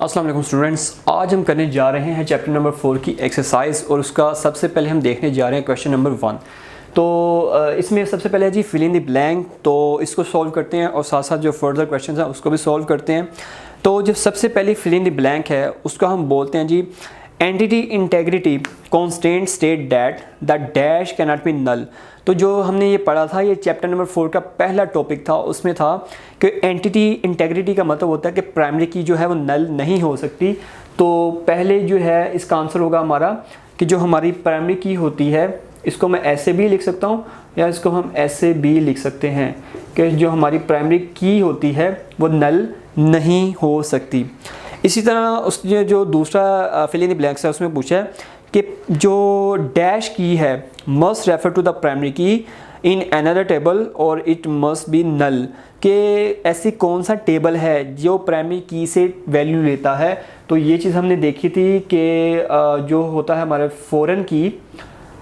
अस्सलाम वालेकुम स्टूडेंट्स, आज हम करने जा रहे हैं चैप्टर नंबर 4 की एक्सरसाइज और उसका सबसे पहले हम देखने जा रहे हैं क्वेश्चन नंबर 1। तो इसमें सबसे पहले है जी फिल इन द ब्लैंक, तो इसको सॉल्व करते हैं और साथ साथ जो फर्दर क्वेश्चन हैं उसको भी सॉल्व करते हैं। तो जो सबसे पहले फिल इन द ब्लैंक है उसका हम बोलते हैं जी entity integrity constant state that the dash can not be null. तो जो हमने ये पढ़ा था, ये चैप्टर नंबर 4 का पहला टॉपिक था, उसमें था कि एंटिटी इंटेग्रिटी का मतलब होता है कि प्राइमरी की जो है वो नल नहीं हो सकती। तो पहले जो है इसका आंसर होगा हमारा कि जो हमारी प्राइमरी की होती है इसको मैं ऐसे भी लिख सकता हूँ या इसको हम ऐसे भी लिख सकते हैं कि जो हमारी प्राइमरी की होती है वो नल नहीं हो सकती। इसी तरह उसने जो दूसरा फिल इन द ब्लैंक्स है उसमें पूछा है कि जो डैश की है must refer to the primary key in another table और इट मस्ट बी नल, कि ऐसी कौन सा टेबल है जो प्राइमरी की से वैल्यू लेता है। तो ये चीज़ हमने देखी थी कि जो होता है हमारे फॉरेन की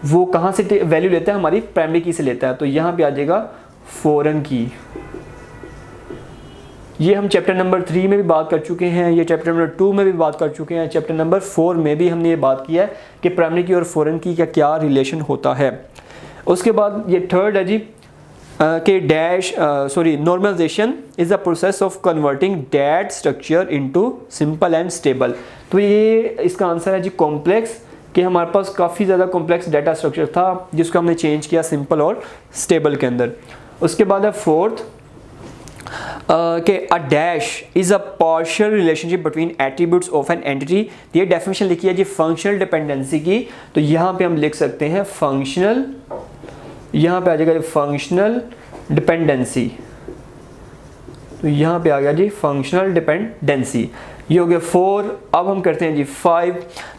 वो कहाँ से वैल्यू लेता है, हमारी प्राइमरी की से लेता है। तो यहाँ पे आ जाएगा फॉरेन की। ये हम चैप्टर नंबर 3 में भी बात कर चुके हैं, ये चैप्टर नंबर 2 में भी बात कर चुके हैं, चैप्टर नंबर 4 में भी हमने ये बात किया है कि प्राइमरी की और फॉरेन की का क्या रिलेशन होता है। उसके बाद ये थर्ड है जी कि dash normalization is the process of converting data structure into simple and stable. तो ये इसका आंसर है जी कॉम्प्लेक्स, कि हमारे पास काफ़ी ज़्यादा कॉम्प्लेक्स डाटा स्ट्रक्चर था जिसको हमने चेंज किया सिंपल और स्टेबल के अंदर। उसके बाद है फोर्थ कि a dash is a partial relationship between attributes of an entity. ये डेफिनेशन लिखी है जी फंक्शनल डिपेंडेंसी की। तो यहाँ पे हम लिख सकते हैं फंक्शनल, यहाँ पे आ जाएगा फंक्शनल डिपेंडेंसी। तो यहाँ पे आ गया जी फंक्शनल डिपेंडेंसी। ये हो गया 4। अब हम करते हैं जी 5।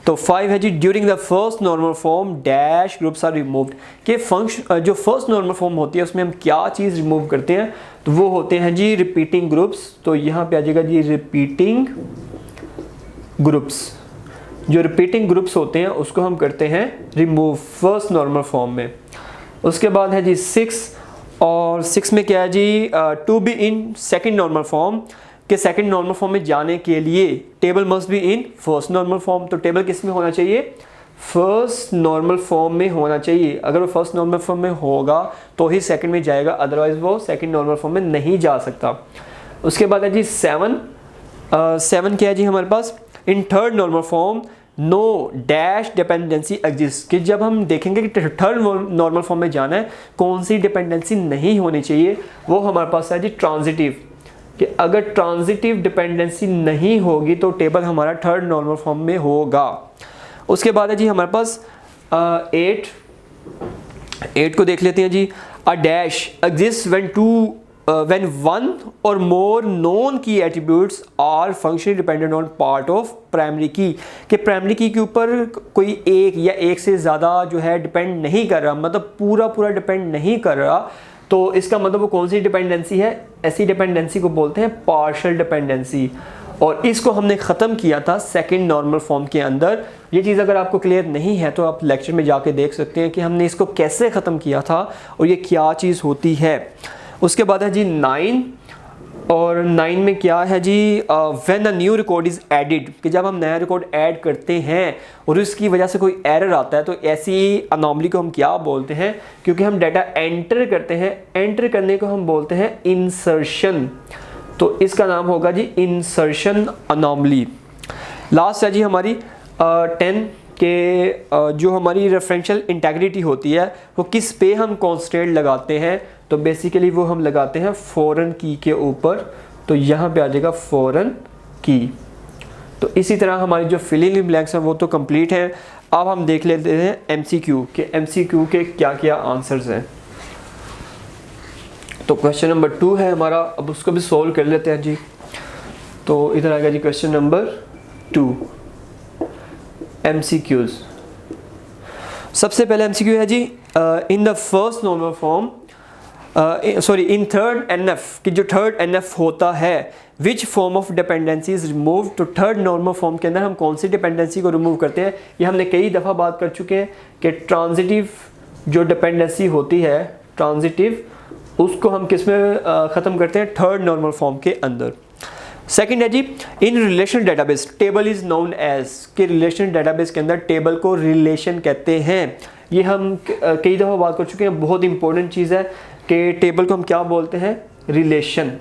तो 5 है जी during the first normal form dash groups are removed, कि फंक्शन जो फर्स्ट नॉर्मल फॉर्म होती है उसमें हम क्या चीज़ रिमूव करते हैं, तो वो होते हैं जी रिपीटिंग ग्रुप्स। तो यहाँ पे आ जाएगा जी रिपीटिंग ग्रुप्स। जो रिपीटिंग ग्रुप्स होते हैं उसको हम करते हैं रिमूव फर्स्ट नॉर्मल फॉर्म में। उसके बाद है जी 6, और 6 में क्या है जी to be in second normal form, कि सेकंड नॉर्मल फॉर्म में जाने के लिए table must be in first normal form. तो टेबल किस में होना चाहिए, फर्स्ट नॉर्मल फॉर्म में होना चाहिए। अगर वो फर्स्ट नॉर्मल फॉर्म में होगा तो ही सेकंड में जाएगा, अदरवाइज वो सेकंड नॉर्मल फॉर्म में नहीं जा सकता। उसके बाद है जी 7 क्या है जी हमारे पास, in third normal form no dash dependency exist, कि जब हम देखेंगे कि थर्ड नॉर्मल फॉर्म में जाना है कौन सी डिपेंडेंसी नहीं होनी चाहिए, वो हमारे पास है जी ट्रांजिटिव, कि अगर ट्रांजिटिव डिपेंडेंसी नहीं होगी तो टेबल हमारा थर्ड नॉर्मल फॉर्म में होगा। उसके बाद है जी हमारे पास 8 को देख लेते हैं जी। A dash exist when one or more non key attributes are functionally dependent on part of primary key, कि प्राइमरी की के ऊपर कोई एक या एक से ज़्यादा जो है डिपेंड नहीं कर रहा, मतलब पूरा डिपेंड नहीं कर रहा। तो इसका मतलब वो कौन सी डिपेंडेंसी है, ऐसी डिपेंडेंसी को बोलते हैं पार्शियल डिपेंडेंसी। और इसको हमने ख़त्म किया था सेकंड नॉर्मल फॉर्म के अंदर। ये चीज़ अगर आपको क्लियर नहीं है तो आप लेक्चर में जाके देख सकते हैं कि हमने इसको कैसे ख़त्म किया था और ये क्या चीज़ होती है। उसके बाद है जी 9, और 9 में क्या है जी when a new record is added, कि जब हम नया रिकॉर्ड ऐड करते हैं और उसकी वजह से कोई एरर आता है तो ऐसी अनोमली को हम क्या बोलते हैं, क्योंकि हम डाटा एंटर करते हैं, एंटर करने को हम बोलते हैं इंसर्शन। तो इसका नाम होगा जी इंसर्शन अनोमली। लास्ट है जी हमारी 10 के जो हमारी रेफरेंशियल इंटेग्रिटी होती है वो किस पे हम कॉन्स्टेंट लगाते हैं, तो बेसिकली वो हम लगाते हैं फॉरेन की के ऊपर। तो यहाँ पे आ जाएगा फॉरेन की। तो इसी तरह हमारी जो फिल इन द ब्लैंक्स हैं वो तो कंप्लीट हैं। अब हम देख लेते हैं एमसीक्यू के, एमसीक्यू के क्या क्या आंसर्स हैं। तो क्वेश्चन नंबर 2 है हमारा, अब उसको भी सॉल्व कर लेते हैं जी। तो इधर आएगा जी क्वेश्चन नंबर 2 एमसीक्यूज। सबसे पहले एमसीक्यू है जी in the first normal form in third NF, कि जो थर्ड एनएफ होता है which form of dependency is remove. तो थर्ड नॉर्मल फॉर्म के अंदर हम कौन सी डिपेंडेंसी को रिमूव करते हैं, ये हमने कई दफ़ा बात कर चुके हैं कि ट्रांजिटिव जो डिपेंडेंसी होती है ट्रांजिटिव, उसको हम किस में ख़त्म करते हैं, थर्ड नॉर्मल फॉर्म के अंदर। सेकंड है जी in relational database table is known as, कि रिलेशनल डेटाबेस के अंदर टेबल को रिलेशन कहते हैं। ये हम कई दफ़ा बात कर चुके हैं, बहुत इंपॉर्टेंट चीज़ है कि टेबल को हम क्या बोलते हैं, रिलेशन,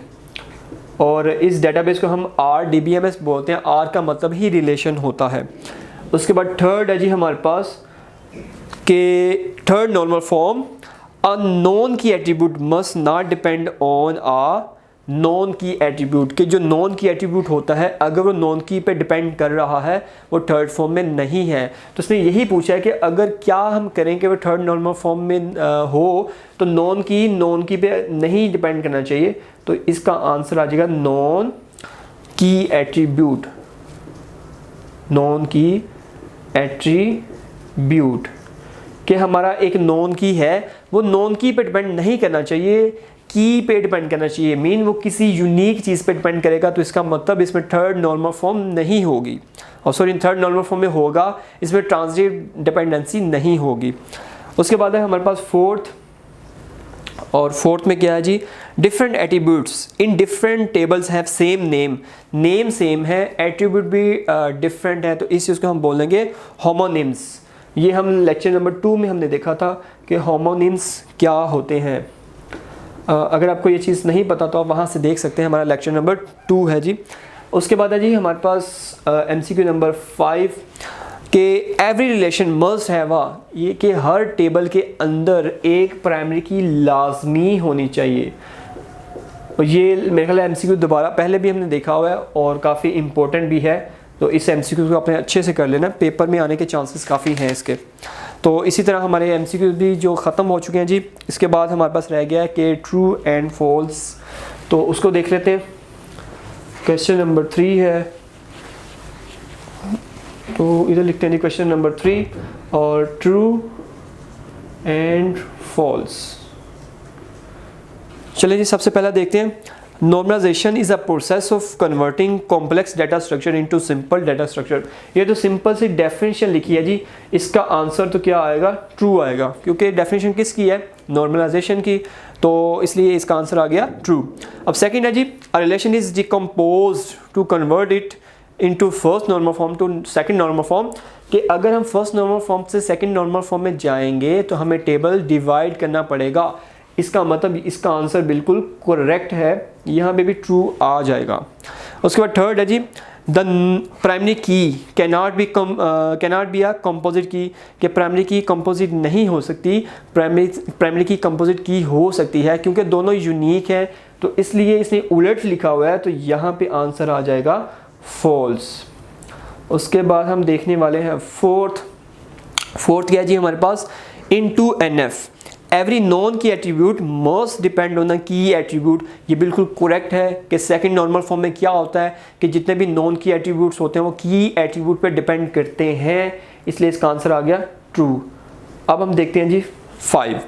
और इस डेटाबेस को हम RDBMS बोलते हैं। R का मतलब ही रिलेशन होता है। उसके बाद थर्ड है जी हमारे पास कि third normal form a non key attribute must not depend on a non key attribute, कि जो नॉन की एट्रीब्यूट होता है अगर वो नॉन की पे डिपेंड कर रहा है वो थर्ड फॉर्म में नहीं है। तो उसने यही पूछा है कि अगर क्या हम करें कि वो थर्ड नॉर्मल फॉर्म में हो तो नॉन की पे नहीं डिपेंड करना चाहिए। तो इसका आंसर आ जाएगा non key attribute, non key attribute, कि हमारा एक नॉन की है वो नॉन की पे डिपेंड नहीं करना चाहिए, की पे डिपेंड करना चाहिए, मीन वो किसी यूनिक चीज़ पे डिपेंड करेगा। तो इसका मतलब इसमें थर्ड नॉर्मल फॉर्म नहीं होगी, और सॉरी थर्ड नॉर्मल फॉर्म में होगा, इसमें ट्रांजिटिव डिपेंडेंसी नहीं होगी। उसके बाद है हमारे पास फोर्थ, और फोर्थ में क्या है जी different attributes in different tables have same name, name same है एट्रीब्यूट भी डिफरेंट है, तो इस चीज़ को हम बोलेंगे होमोनिम्स। ये हम लेक्चर नंबर 2 में हमने देखा था कि होमोनिम्स क्या होते हैं। अगर आपको ये चीज़ नहीं पता तो आप वहाँ से देख सकते हैं, हमारा लेक्चर नंबर 2 है जी। उसके बाद है जी हमारे पास MCQ नंबर 5 कि every relation must have a, ये कि हर टेबल के अंदर एक प्राइमरी की लाजमी होनी चाहिए। और ये मेरे ख्याल MCQ दोबारा पहले भी हमने देखा हुआ है और काफ़ी इम्पोर्टेंट भी है, तो इस MCQ को अपने अच्छे से कर लेना, पेपर में आने के चांसेस काफ़ी हैं इसके। तो इसी तरह हमारे MCQ भी जो ख़त्म हो चुके हैं जी। इसके बाद हमारे पास रह गया है कि ट्रू एंड फॉल्स, तो उसको देख लेते हैं। क्वेश्चन नंबर 3 है, तो इधर लिखते हैं जी क्वेश्चन नंबर 3 और ट्रू एंड फॉल्स। चलिए जी सबसे पहला देखते हैं। Normalization is a process of converting complex data structure into simple data structure. ये तो सिंपल सी डेफिनेशन लिखी है जी, इसका आंसर तो क्या आएगा, ट्रू आएगा, क्योंकि डेफिनेशन किसकी है, नॉर्मलाइजेशन की, तो इसलिए इसका आंसर आ गया ट्रू। अब सेकंड है जी a relation is decomposed to convert it into first normal form to second normal form, कि अगर हम फर्स्ट नॉर्मल फॉर्म से सेकंड नॉर्मल फॉर्म में जाएंगे तो हमें टेबल डिवाइड करना पड़ेगा। इसका मतलब इसका आंसर बिल्कुल करेक्ट है, यहाँ पे भी ट्रू आ जाएगा। उसके बाद थर्ड है जी द प्राइमरी की cannot be a composite key, कि प्राइमरी की कंपोजिट नहीं हो सकती, प्राइमरी की कंपोजिट की हो सकती है, क्योंकि दोनों यूनिक है, तो इसलिए इसने उलट लिखा हुआ है, तो यहाँ पे आंसर आ जाएगा फॉल्स। उसके बाद हम देखने वाले हैं फोर्थ क्या है जी हमारे पास in two NF every non key attribute must depend on the key attribute. ये बिल्कुल करेक्ट है कि सेकंड नॉर्मल फॉर्म में क्या होता है कि जितने भी नॉन की एट्रीब्यूट्स होते हैं वो की एट्रीब्यूट पे डिपेंड करते हैं, इसलिए इसका आंसर आ गया ट्रू। अब हम देखते हैं जी 5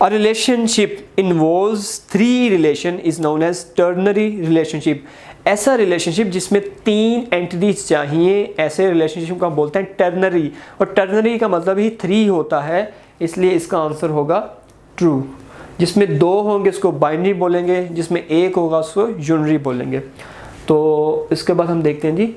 a relationship involves 3 relation is known as ternary relationship. ऐसा रिलेशनशिप जिसमें 3 एंटिटीज चाहिए, ऐसे रिलेशनशिप को हम बोलते हैं टर्नरी, और टर्नरी का मतलब ही 3 होता है, इसलिए इसका आंसर होगा ट्रू। जिसमें 2 होंगे उसको बाइनरी बोलेंगे, जिसमें 1 होगा उसको यूनरी बोलेंगे। तो इसके बाद हम देखते हैं जी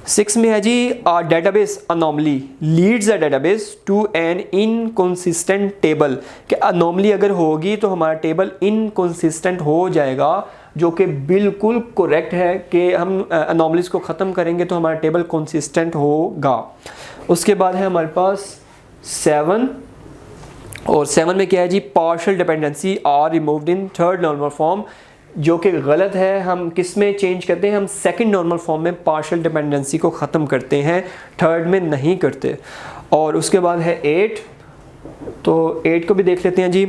6 में है जी database anomaly leads a database to an inconsistent table, कि अनोमली अगर होगी तो हमारा टेबल इनकंसिस्टेंट हो जाएगा, जो कि बिल्कुल करेक्ट है कि हम अनोमलीज को ख़त्म करेंगे तो हमारा टेबल कंसिस्टेंट होगा। उसके बाद है हमारे पास 7 और 7 में क्या है जी partial dependency are removed in third normal form, जो कि गलत है। हम किस में चेंज करते हैं, हम सेकंड नॉर्मल फॉर्म में पार्शियल डिपेंडेंसी को ख़त्म करते हैं, थर्ड में नहीं करते। और उसके बाद है 8, तो 8 को भी देख लेते हैं जी।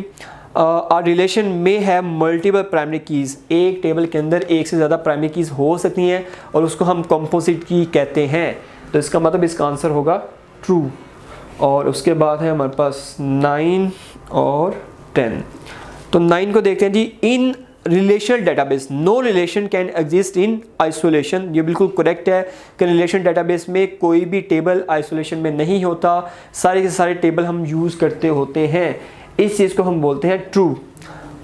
आर रिलेशन में है मल्टीपल प्राइमरी कीज़, एक टेबल के अंदर एक से ज़्यादा प्राइमरी कीज़ हो सकती हैं और उसको हम कंपोजिट की कहते हैं, तो इसका मतलब इसका आंसर होगा ट्रू। और उसके बाद है हमारे पास 9 और 10, तो 9 को देखते हैं जी in relational database no relation can exist in isolation. ये बिल्कुल करेक्ट है कि रिलेशन डेटाबेस में कोई भी टेबल आइसोलेशन में नहीं होता, सारे के सारे टेबल हम यूज़ करते होते हैं, इस चीज़ को हम बोलते हैं ट्रू।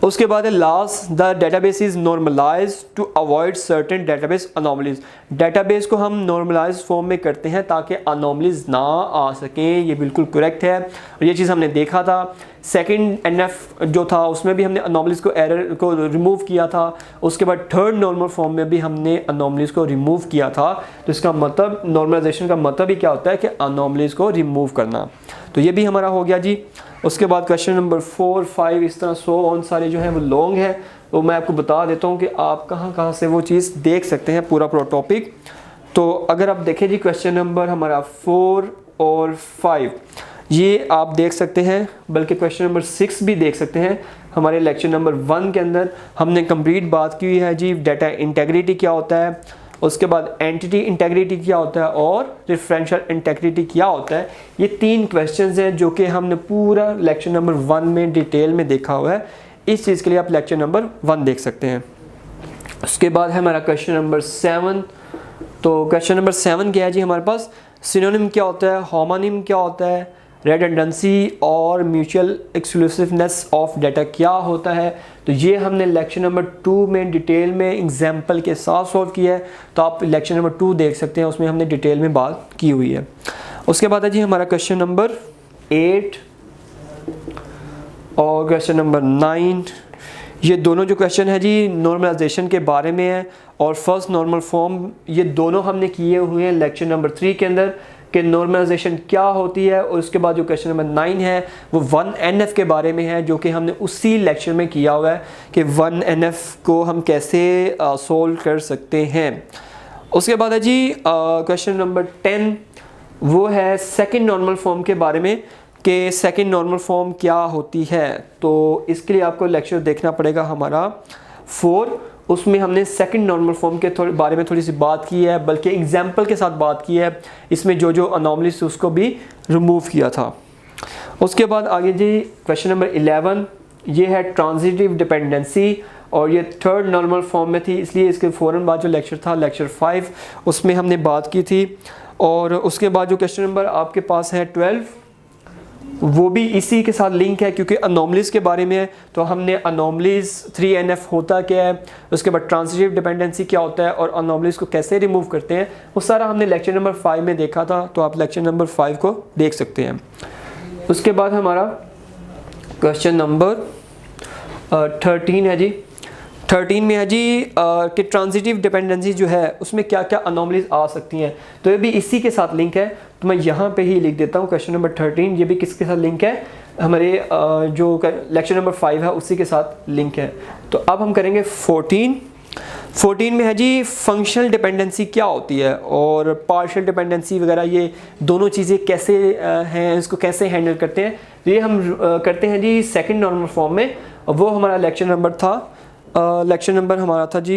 उसके बाद है last, the database is normalize to avoid certain database anomalies. Database को हम नॉर्मलाइज फॉर्म में करते हैं ताकि अनोमलीज ना आ सकें, ये बिल्कुल करेक्ट है और ये चीज़ हमने देखा था। सेकंड एनएफ जो था उसमें भी हमने अनोमलीज को एरर को रिमूव किया था। उसके बाद थर्ड नॉर्मल फॉर्म में भी हमने अनोमलीज को रिमूव किया था। तो इसका मतलब नॉर्मलाइजेशन का मतलब ही क्या होता है कि अनोमलीज को रिमूव करना। तो ये भी हमारा हो गया जी। उसके बाद क्वेश्चन नंबर 4, 5 इस तरह सो ऑन सारे जो हैं वो लॉन्ग है, तो मैं आपको बता देता हूँ कि आप कहाँ से वो चीज़ देख सकते हैं पूरा टॉपिक। तो अगर आप देखें जी क्वेश्चन नंबर हमारा 4 और 5 ये आप देख सकते हैं, बल्कि क्वेश्चन नंबर 6 भी देख सकते हैं। हमारे लेक्चर नंबर 1 के अंदर हमने कंप्लीट बात की हुई है जी डाटा इंटेग्रिटी क्या होता है, उसके बाद एंटिटी इंटेग्रिटी क्या होता है और रेफरेंशियल इंटेग्रिटी क्या होता है। ये 3 क्वेश्चंस हैं जो कि हमने पूरा लेक्चर नंबर 1 में डिटेल में देखा हुआ है। इस चीज़ के लिए आप लेक्चर नंबर 1 देख सकते हैं। उसके बाद है हमारा क्वेश्चन नंबर 7। तो क्वेश्चन नंबर 7 क्या है जी हमारे पास, सिनोनिम क्या होता है, होमोनिम क्या होता है, रेडंडेंसी और म्यूचुअल एक्सक्लूसिवनेस ऑफ डाटा क्या होता है। तो ये हमने लेक्चर नंबर 2 में डिटेल में एग्जाम्पल के साथ सॉल्व किया है। तो आप लेक्चर नंबर 2 देख सकते हैं, उसमें हमने डिटेल में बात की हुई है। उसके बाद है जी हमारा क्वेश्चन नंबर 8 और क्वेश्चन नंबर 9। ये दोनों जो क्वेश्चन है जी नॉर्मलाइजेशन के बारे में है और फर्स्ट नॉर्मल फॉर्म, ये दोनों हमने किए हुए हैं लेक्चर नंबर 3 के अंदर कि नॉर्मलाइजेशन क्या होती है। और उसके बाद जो क्वेश्चन नंबर 9 है वो 1NF के बारे में है, जो कि हमने उसी लेक्चर में किया हुआ है कि 1NF को हम कैसे सोल्व कर सकते हैं। उसके बाद है जी क्वेश्चन नंबर 10, वो है सेकंड नॉर्मल फॉर्म के बारे में कि सेकंड नॉर्मल फॉर्म क्या होती है। तो इसके लिए आपको लेक्चर देखना पड़ेगा हमारा 4, उसमें हमने सेकंड नॉर्मल फॉर्म के बारे में थोड़ी सी बात की है, बल्कि एग्जाम्पल के साथ बात की है। इसमें जो जो अनोमलीज उसको भी रिमूव किया था। उसके बाद आगे जी क्वेश्चन नंबर 11, ये है ट्रांजिटिव डिपेंडेंसी और ये थर्ड नॉर्मल फॉर्म में थी, इसलिए इसके फ़ौरन बाद जो लेक्चर था लेक्चर 5 उसमें हमने बात की थी। और उसके बाद जो क्वेश्चन नंबर आपके पास है 12, वो भी इसी के साथ लिंक है क्योंकि अनोमलीज के बारे में है। तो हमने अनोमलीज 3NF होता क्या है, उसके बाद ट्रांजिटिव डिपेंडेंसी क्या होता है और अनोमलीज को कैसे रिमूव करते हैं, वो सारा हमने लेक्चर नंबर 5 में देखा था। तो आप लेक्चर नंबर 5 को देख सकते हैं। उसके बाद हमारा क्वेश्चन नंबर 13 है जी। 13 में है जी कि ट्रांजिटिव डिपेंडेंसी जो है उसमें क्या क्या अनोमलीज आ सकती हैं। तो ये भी इसी के साथ लिंक है, तो मैं यहाँ पे ही लिख देता हूँ क्वेश्चन नंबर 13, ये भी किसके साथ लिंक है, हमारे जो लेक्चर नंबर 5 है उसी के साथ लिंक है। तो अब हम करेंगे 14 में है जी फंक्शनल डिपेंडेंसी क्या होती है और पार्शियल डिपेंडेंसी वगैरह, ये दोनों चीज़ें कैसे हैं, इसको कैसे हैंडल करते हैं। तो ये हम करते हैं जी सेकंड नॉर्मल फॉर्म में। वो हमारा लेक्चर नंबर था, लेक्चर नंबर हमारा था जी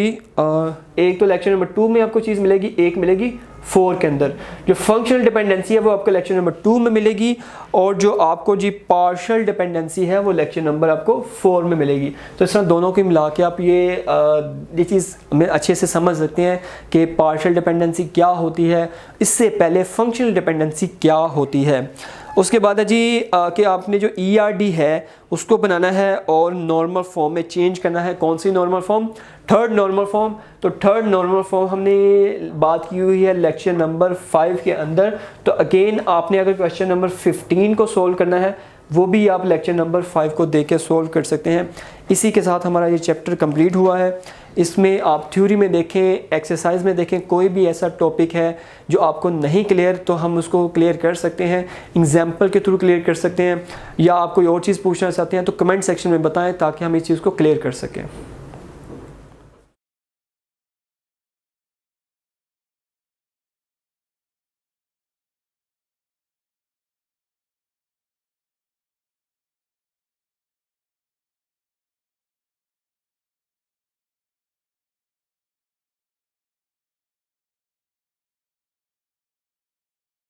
एक तो लेक्चर नंबर 2 में आपको चीज़ मिलेगी, एक मिलेगी 4 के अंदर। जो फंक्शनल डिपेंडेंसी है वो आपको लेक्चर नंबर 2 में मिलेगी और जो आपको जी पार्शियल डिपेंडेंसी है वो लेक्चर नंबर आपको 4 में मिलेगी। तो इस तरह दोनों को मिला के आप ये चीज़ में अच्छे से समझ सकते हैं कि पार्शियल डिपेंडेंसी क्या होती है, इससे पहले फंक्शनल डिपेंडेंसी क्या होती है। उसके बाद है जी कि आपने जो ERD है उसको बनाना है और नॉर्मल फॉर्म में चेंज करना है। कौन सी normal form? Third normal form. तो थर्ड नॉर्मल फॉर्म हमने बात की हुई है लेक्चर नंबर 5 के अंदर। तो अगेन आपने अगर क्वेश्चन नंबर 15 को सोल्व करना है वो भी आप लेक्चर नंबर 5 को देख के सोल्व कर सकते हैं। इसी के साथ हमारा ये चैप्टर कंप्लीट हुआ है। इसमें आप थ्योरी में देखें, एक्सरसाइज में देखें, कोई भी ऐसा टॉपिक है जो आपको नहीं क्लियर तो हम उसको क्लियर कर सकते हैं, एग्जाम्पल के थ्रू क्लियर कर सकते हैं, या आप कोई और चीज़ पूछना चाहते हैं तो कमेंट सेक्शन में बताएं ताकि हम इस चीज़ को क्लियर कर सकें।